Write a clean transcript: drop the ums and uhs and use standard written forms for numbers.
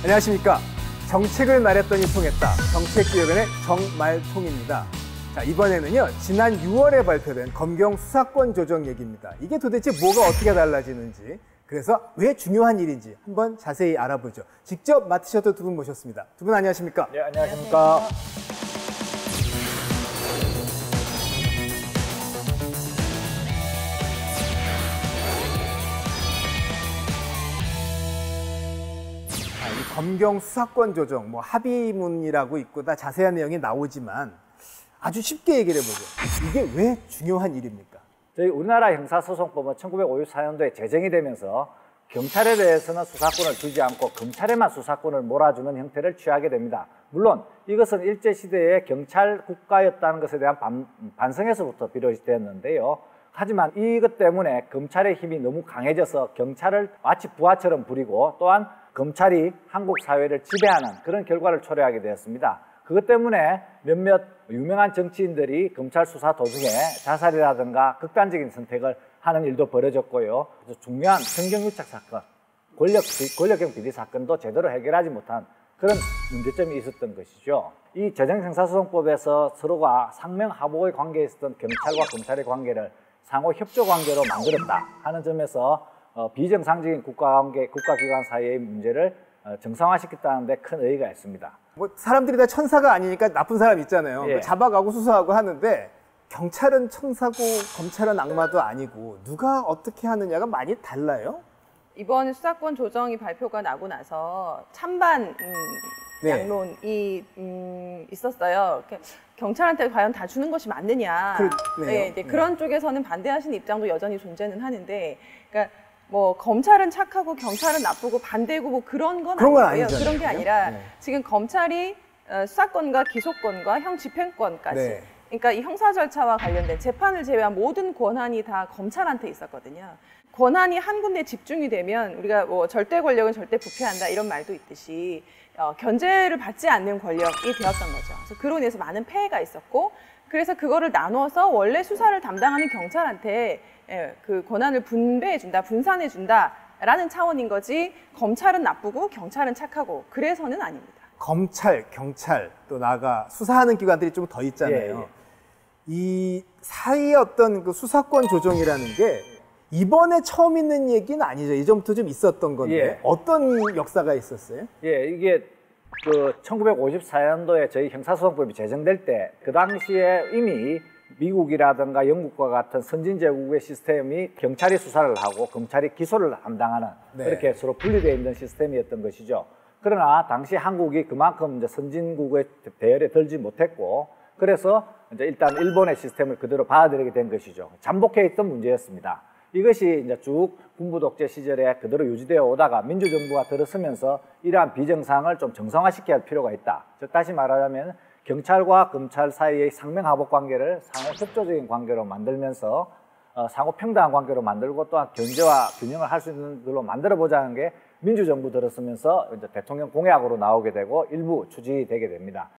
안녕하십니까. 정책을 말했더니 통했다. 정책기획원의 정말통입니다. 자, 이번에는요, 지난 6월에 발표된 검경 수사권 조정 얘기입니다. 이게 도대체 뭐가 어떻게 달라지는지, 그래서 왜 중요한 일인지 한번 자세히 알아보죠. 직접 맡으셨던 두 분 모셨습니다. 두 분 안녕하십니까? 네, 안녕하십니까. 이 검경 수사권 조정, 합의문이라고 있고 다 자세한 내용이 나오지만 아주 쉽게 얘기를 해보죠. 이게 왜 중요한 일입니까? 저희 우리나라 형사소송법은 1954년도에 제정이 되면서 경찰에 대해서는 수사권을 주지 않고 검찰에만 수사권을 몰아주는 형태를 취하게 됩니다. 물론 이것은 일제시대의 경찰 국가였다는 것에 대한 반성에서부터 비롯되었는데요. 하지만 이것 때문에 검찰의 힘이 너무 강해져서 경찰을 마치 부하처럼 부리고 또한 검찰이 한국 사회를 지배하는 그런 결과를 초래하게 되었습니다. 그것 때문에 몇몇 유명한 정치인들이 검찰 수사 도중에 자살이라든가 극단적인 선택을 하는 일도 벌어졌고요. 중요한 정경유착 사건, 권력형 비리 사건도 제대로 해결하지 못한 그런 문제점이 있었던 것이죠. 이 재정형사소송법에서 서로가 상명하복의 관계에 있었던 경찰과 검찰의 관계를 상호 협조 관계로 만들었다 하는 점에서 비정상적인 국가기관 사이의 문제를 정상화시켰다는 데 큰 의의가 있습니다. 사람들이 다 천사가 아니니까 나쁜 사람 있잖아요. 예. 잡아가고 수사하고 하는데 경찰은 천사고 검찰은 악마도 아니고 누가 어떻게 하느냐가 많이 달라요? 이번 수사권 조정이 발표가 나고 나서 찬반 네. 양론이 있었어요. 경찰한테 과연 다 주는 것이 맞느냐. 네, 그런 쪽에서는 반대하시는 입장도 여전히 존재는 하는데, 그러니까 검찰은 착하고 경찰은 나쁘고 반대고 그런 건 아니고요. 그런 게 아니라 지금 검찰이 수사권과 기소권과 형 집행권까지, 그러니까 이 형사 절차와 관련된 재판을 제외한 모든 권한이 다 검찰한테 있었거든요. 권한이 한 군데 집중이 되면 우리가 절대 권력은 절대 부패한다 이런 말도 있듯이 견제를 받지 않는 권력이 되었던 거죠. 그래서 그로 인해서 많은 폐해가 있었고, 그래서 그거를 나눠서 원래 수사를 담당하는 경찰한테 그 권한을 분배해준다, 분산해준다라는 차원인 거지, 검찰은 나쁘고 경찰은 착하고 그래서는 아닙니다. 검찰, 경찰, 또 나아가 수사하는 기관들이 좀 더 있잖아요. 예. 이 사이의 어떤 그 수사권 조정이라는 게 이번에 처음 있는 얘기는 아니죠. 이전부터 좀 있었던 건데 어떤 역사가 있었어요? 예, 이게 1954년도에 저희 형사소송법이 제정될 때 그 당시에 이미 미국이라든가 영국과 같은 선진제국의 시스템이 경찰이 수사를 하고 검찰이 기소를 담당하는 그렇게 서로 분리되어 있는 시스템이었던 것이죠. 그러나 당시 한국이 그만큼 이제 선진국의 대열에 들지 못했고, 그래서 이제 일단 일본의 시스템을 그대로 받아들이게 된 것이죠. 잠복해 있던 문제였습니다. 이것이 이제 쭉 군부 독재 시절에 그대로 유지되어 오다가 민주정부가 들어서면서 이러한 비정상을 좀 정상화시켜야 할 필요가 있다. 즉 다시 말하자면 경찰과 검찰 사이의 상명하복 관계를 상호 협조적인 관계로 만들면서 상호 평등한 관계로 만들고 또한 견제와 균형을 할 수 있는 걸로 만들어보자는 게 민주정부 들어서면서 이제 대통령 공약으로 나오게 되고 일부 추진이 되게 됩니다.